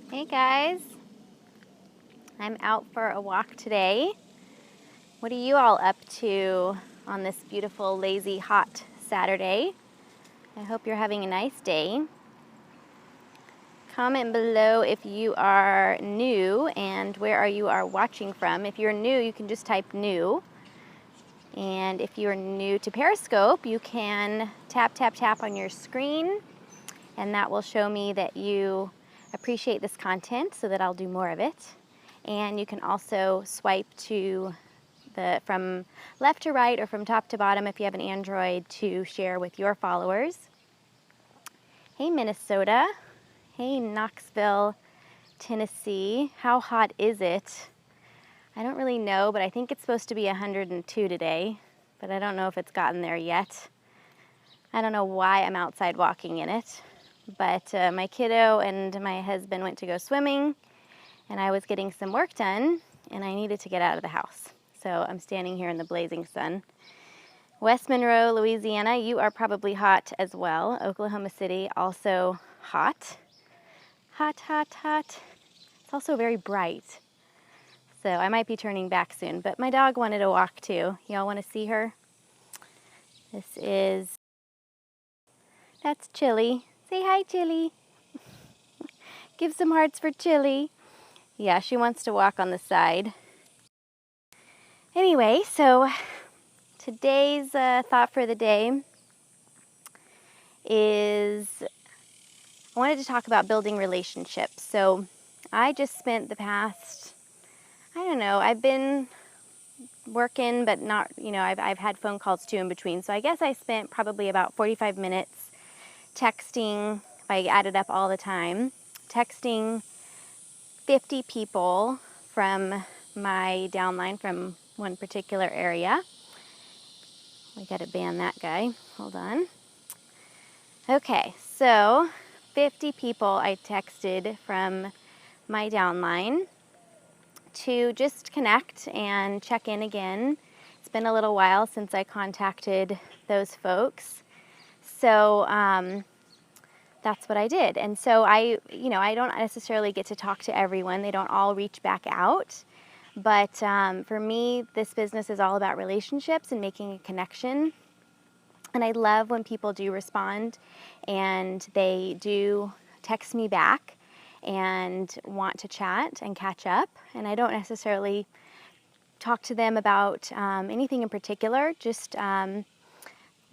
Hey guys, I'm out for a walk today. What are you all up to on this beautiful, lazy, hot Saturday? I hope you're having a nice day. Comment below if you are new and where you are watching from. If you're new, you can just type new. And if you're new to Periscope, you can tap, tap, tap on your screen, and that will show me that you appreciate this content so that I'll do more of it. And you can also swipe to from left to right or from top to bottom if you have an Android to share with your followers. Hey Minnesota. Hey Knoxville, Tennessee. How hot is it? I don't really know, but I think it's supposed to be 102 today, but I don't know if it's gotten there yet. I don't know why I'm outside walking in it, but my kiddo and my husband went to go swimming, and I was getting some work done, and I needed to get out of the house. So I'm standing here in the blazing sun. West Monroe, Louisiana, you are probably hot as well. Oklahoma City, also hot. Hot, hot, hot. It's also very bright. So I might be turning back soon, but my dog wanted to walk too. Y'all want to see her? That's Chili. Say hi, Chili. Give some hearts for Chili. Yeah, she wants to walk on the side. Anyway, so today's thought for the day is I wanted to talk about building relationships. So I just spent the past, I don't know, I've been working, but not, I've had phone calls too in between. So I guess I spent probably about 45 minutes texting, if I added up all the time, texting 50 people from my downline from one particular area. We got to ban that guy. Hold on. Okay, so 50 people I texted from my downline to just connect and check in again. It's been a little while since I contacted those folks. So that's what I did. And so I don't necessarily get to talk to everyone. They don't all reach back out. But for me, this business is all about relationships and making a connection. And I love when people do respond and they do text me back and want to chat and catch up. And I don't necessarily talk to them about anything in particular, just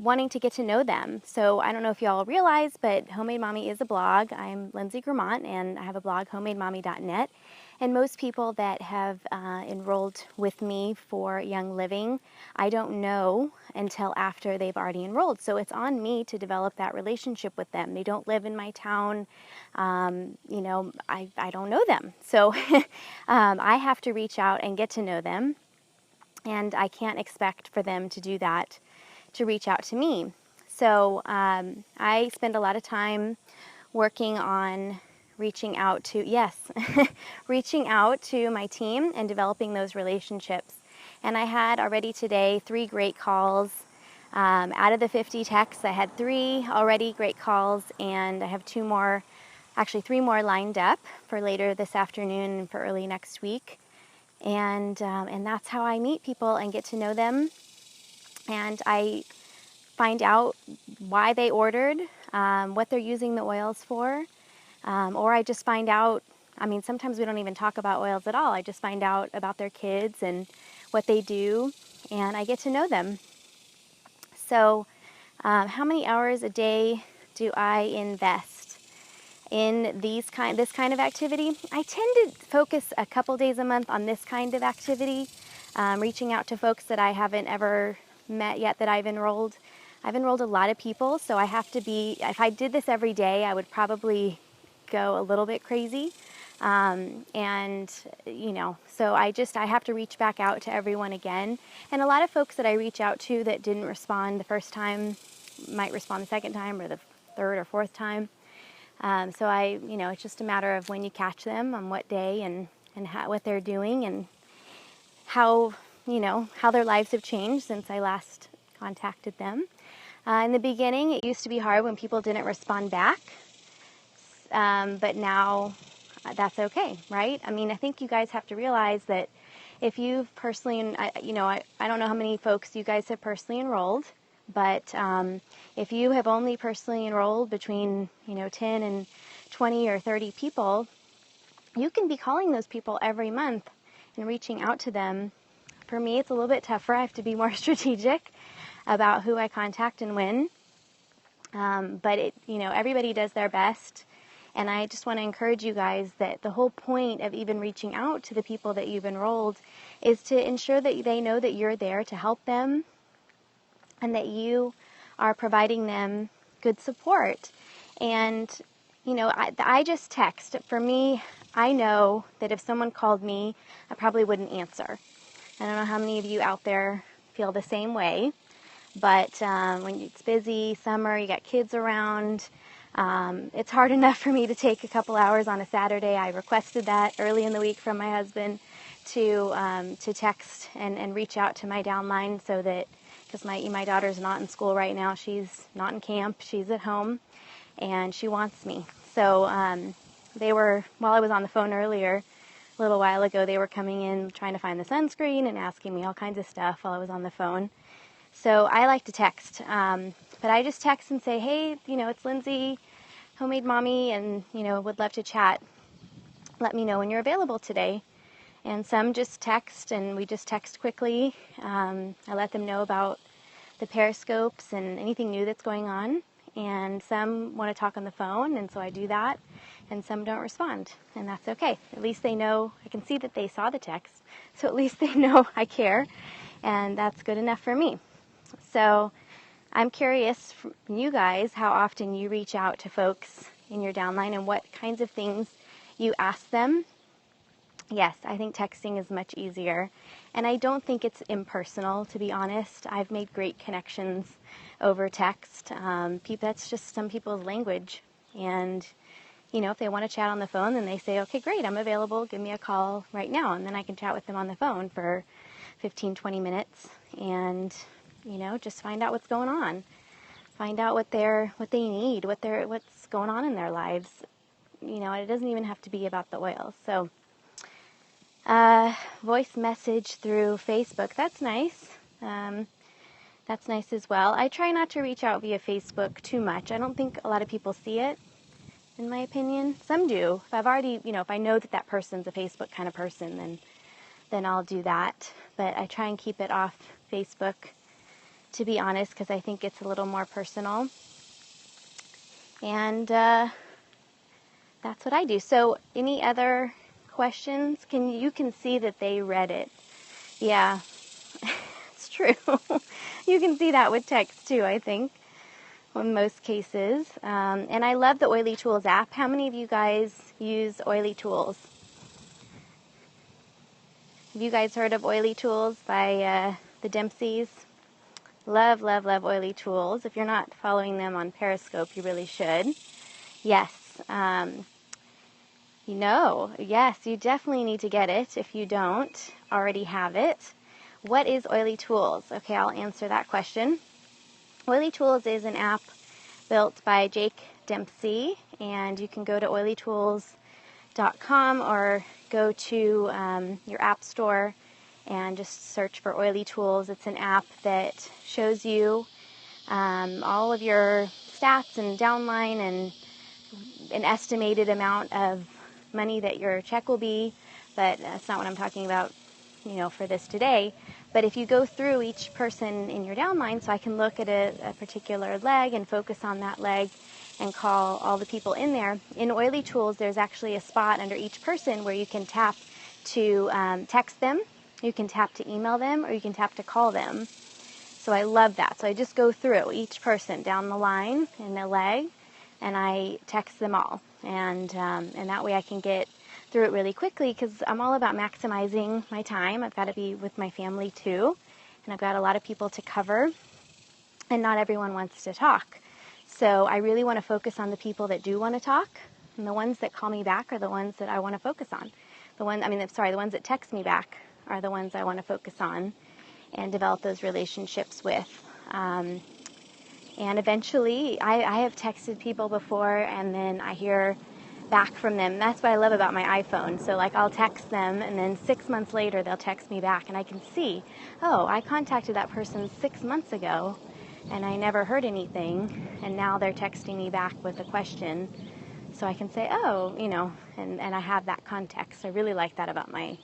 wanting to get to know them. So I don't know if y'all realize, but Homemade Mommy is a blog. I'm Lindsay Gramont, and I have a blog, homemademommy.net. And most people that have enrolled with me for Young Living, I don't know until after they've already enrolled. So it's on me to develop that relationship with them. They don't live in my town. I don't know them. So I have to reach out and get to know them. And I can't expect for them to do that, to reach out to me. So I spend a lot of time working on reaching out to my team and developing those relationships. And I had already today 3 great calls. Out of the 50 texts, I had 3 already great calls, and I have 3 more lined up for later this afternoon and for early next week. And that's how I meet people and get to know them. And I find out why they ordered, what they're using the oils for, or I just find out, sometimes we don't even talk about oils at all. I just find out about their kids and what they do, and I get to know them. So how many hours a day do I invest in this kind of activity? I tend to focus a couple days a month on this kind of activity, reaching out to folks that I haven't ever met yet that I've enrolled. I've enrolled a lot of people, so I have to be, if I did this every day, I would probably go a little bit crazy. So I have to reach back out to everyone again. And a lot of folks that I reach out to that didn't respond the first time might respond the second time or the third or fourth time. So it's just a matter of when you catch them, on what day, and what they're doing, and how their lives have changed since I last contacted them. In the beginning, it used to be hard when people didn't respond back, but now that's okay, right? I mean, I think you guys have to realize that if you've personally, and I don't know how many folks you guys have personally enrolled, but if you have only personally enrolled between 10 and 20 or 30 people, you can be calling those people every month and reaching out to them. For me, it's a little bit tougher. I have to be more strategic about who I contact and when. But everybody does their best. And I just want to encourage you guys that the whole point of even reaching out to the people that you've enrolled is to ensure that they know that you're there to help them and that you are providing them good support. And, I just text. For me, I know that if someone called me, I probably wouldn't answer. I don't know how many of you out there feel the same way. But when it's busy, summer, you got kids around, it's hard enough for me to take a couple hours on a Saturday. I requested that early in the week from my husband to text and reach out to my downline so that, because my daughter's not in school right now, she's not in camp, she's at home, and she wants me. So while I was on the phone earlier, a little while ago, they were coming in trying to find the sunscreen and asking me all kinds of stuff while I was on the phone. So I like to text, but I just text and say, hey, it's Lindsay, Homemade Mommy, and, would love to chat. Let me know when you're available today. And some just text, and we just text quickly. I let them know about the Periscopes and anything new that's going on. And some want to talk on the phone, and so I do that. And some don't respond, and that's okay. At least they know, I can see that they saw the text, so at least they know I care, and that's good enough for me. So I'm curious from you guys how often you reach out to folks in your downline and what kinds of things you ask them. Yes, I think texting is much easier. And I don't think it's impersonal, to be honest. I've made great connections over text. That's just some people's language. And, if they want to chat on the phone, then they say, okay, great, I'm available. Give me a call right now. And then I can chat with them on the phone for 15, 20 minutes. And just find out what's going on. Find out what they need, what's going on in their lives. It doesn't even have to be about the oil. So, voice message through Facebook. That's nice. That's nice as well. I try not to reach out via Facebook too much. I don't think a lot of people see it, in my opinion. Some do. If I've already, if I know that person's a Facebook kind of person, then I'll do that. But I try and keep it off Facebook, to be honest, because I think it's a little more personal. And that's what I do. So any other questions? You can see that they read it. Yeah, it's true. You can see that with text too, I think, in most cases. And I love the Oily Tools app. How many of you guys use Oily Tools? Have you guys heard of Oily Tools by the Dempseys? Love, love, love Oily Tools. If you're not following them on Periscope, you really should. Yes. Yes, you definitely need to get it if you don't already have it. What is Oily Tools? Okay, I'll answer that question. Oily Tools is an app built by Jake Dempsey, and you can go to oilytools.com or go to your app store and just search for Oily Tools. It's an app that shows you all of your stats and downline and an estimated amount of money that your check will be, but that's not what I'm talking about, for this today. But if you go through each person in your downline, so I can look at a particular leg and focus on that leg and call all the people in there. In Oily Tools, there's actually a spot under each person where you can tap to text them, you can tap to email them, or you can tap to call them. So I love that. So I just go through each person down the line in the leg, and I text them all. And that way I can get through it really quickly, because I'm all about maximizing my time. I've got to be with my family too, and I've got a lot of people to cover, and not everyone wants to talk. So I really want to focus on the people that do want to talk, and the ones that call me back are the ones that I want to focus on. The ones that text me back are the ones I want to focus on and develop those relationships with. And eventually, I have texted people before, and then I hear back from them. That's what I love about my iPhone. So like I'll text them, and then 6 months later they'll text me back, and I can see, oh, I contacted that person 6 months ago and I never heard anything, and now they're texting me back with a question. So I can say, oh, and I have that context. I really like that about my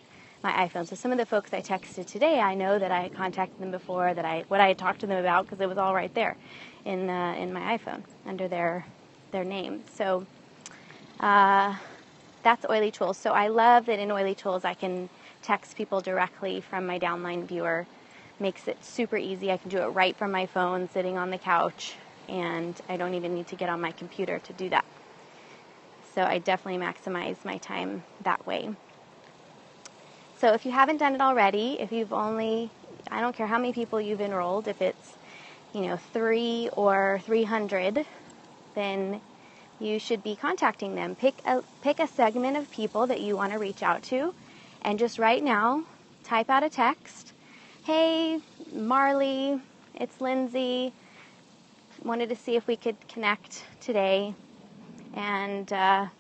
iPhone. So some of the folks I texted today, I know that I had contacted them before, what I had talked to them about, because it was all right there in my iPhone under their name. So that's Oily Tools. So I love that in Oily Tools I can text people directly from my downline viewer. Makes it super easy. I can do it right from my phone sitting on the couch, and I don't even need to get on my computer to do that. So I definitely maximize my time that way. So if you haven't done it already, if you've I don't care how many people you've enrolled, if it's 3 or 300, then you should be contacting them. Pick a segment of people that you want to reach out to, and just right now type out a text. Hey, Marley, it's Lindsay. Wanted to see if we could connect today, and cut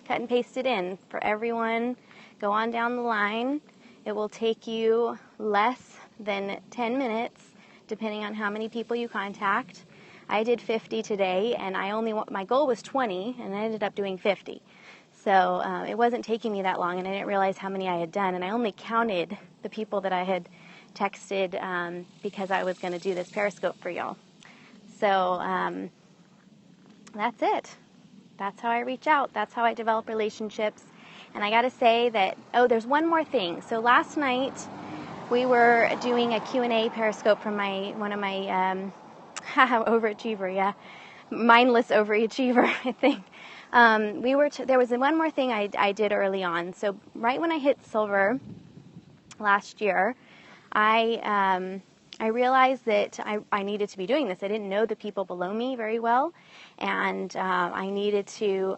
and paste it in for everyone. Go on down the line. It will take you less than 10 minutes, depending on how many people you contact. I did 50 today, and my goal was 20, and I ended up doing 50. So it wasn't taking me that long, and I didn't realize how many I had done. And I only counted the people that I had texted because I was going to do this Periscope for y'all. So that's it. That's how I reach out. That's how I develop relationships. And I got to say that, there's one more thing. So last night we were doing a Q&A Periscope from one of my overachiever, mindless overachiever, I think. There was one more thing I did early on. So right when I hit silver last year, I realized that I needed to be doing this. I didn't know the people below me very well, and I needed to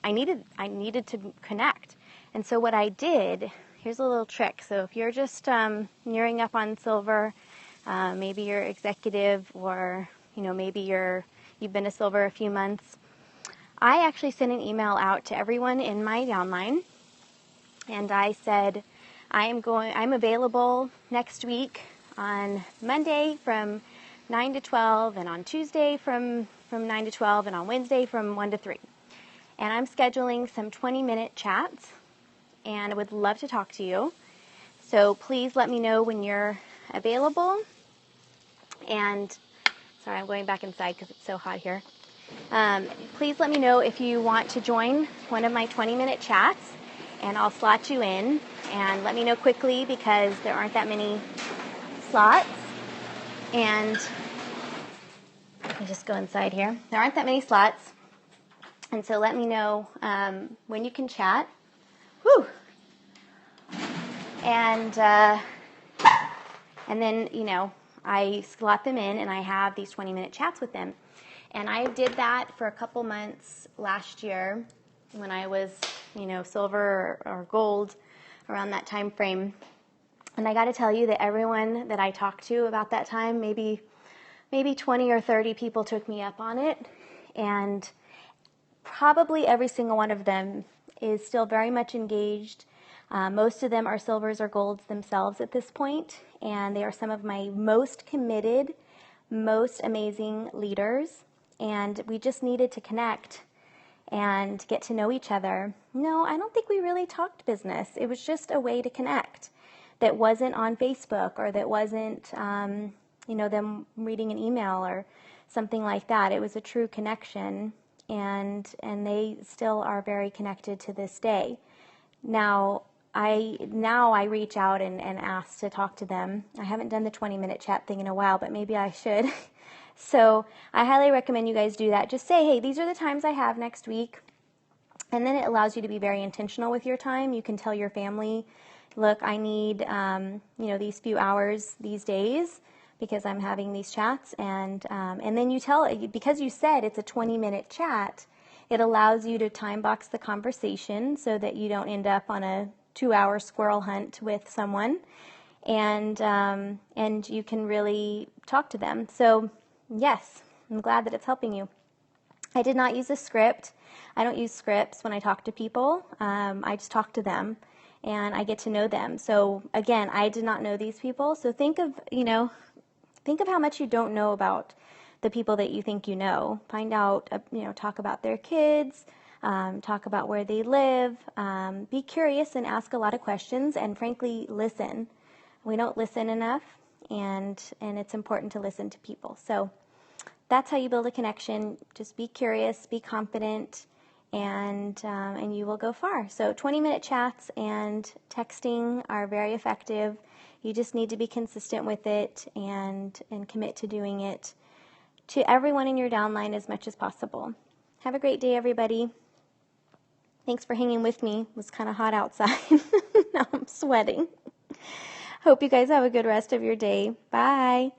connect. And so what I did, here's a little trick. So if you're just nearing up on silver, maybe you're executive, or maybe you've been to silver a few months, I actually sent an email out to everyone in my downline, and I said, I'm available next week on Monday from 9 to 12, and on Tuesday from 9 to 12, and on Wednesday from 1 to 3. And I'm scheduling some 20-minute chats, and I would love to talk to you. So please let me know when you're available. And sorry, I'm going back inside because it's so hot here. Please let me know if you want to join one of my 20-minute chats, and I'll slot you in. And let me know quickly, because there aren't that many slots. And let me just go inside here. There aren't that many slots. And so let me know when you can chat. Whew. And then, I slot them in, and I have these 20-minute chats with them. And I did that for a couple months last year when I was, silver or gold, around that time frame. And I got to tell you that everyone that I talked to about that time, maybe 20 or 30 people took me up on it. And probably every single one of them is still very much engaged. Most of them are silvers or golds themselves at this point, and they are some of my most committed, most amazing leaders, and we just needed to connect and get to know each other. No, I don't think we really talked business. It was just a way to connect that wasn't on Facebook, or that wasn't, them reading an email or something like that. It was a true connection, and they still are very connected to this day. Now I reach out and ask to talk to them. I haven't done the 20-minute chat thing in a while, but maybe I should. So I highly recommend you guys do that. Just say, hey, these are the times I have next week. And then it allows you to be very intentional with your time. You can tell your family, look, I need, these few hours these days because I'm having these chats. And then you tell, because you said it's a 20-minute chat, it allows you to time box the conversation so that you don't end up on a 2-hour squirrel hunt with someone, and you can really talk to them. So yes, I'm glad that it's helping you. I did not use a script. I don't use scripts when I talk to people. I just talk to them and I get to know them. So again, I did not know these people. So think of, think of how much you don't know about the people that you think you know. Find out, talk about their kids, talk about where they live. Be curious and ask a lot of questions, and frankly, listen. We don't listen enough, and it's important to listen to people. So that's how you build a connection. Just be curious, be confident, and you will go far. So 20-minute chats and texting are very effective. You just need to be consistent with it and commit to doing it to everyone in your downline as much as possible. Have a great day, everybody. Thanks for hanging with me. It was kind of hot outside. Now I'm sweating. Hope you guys have a good rest of your day. Bye.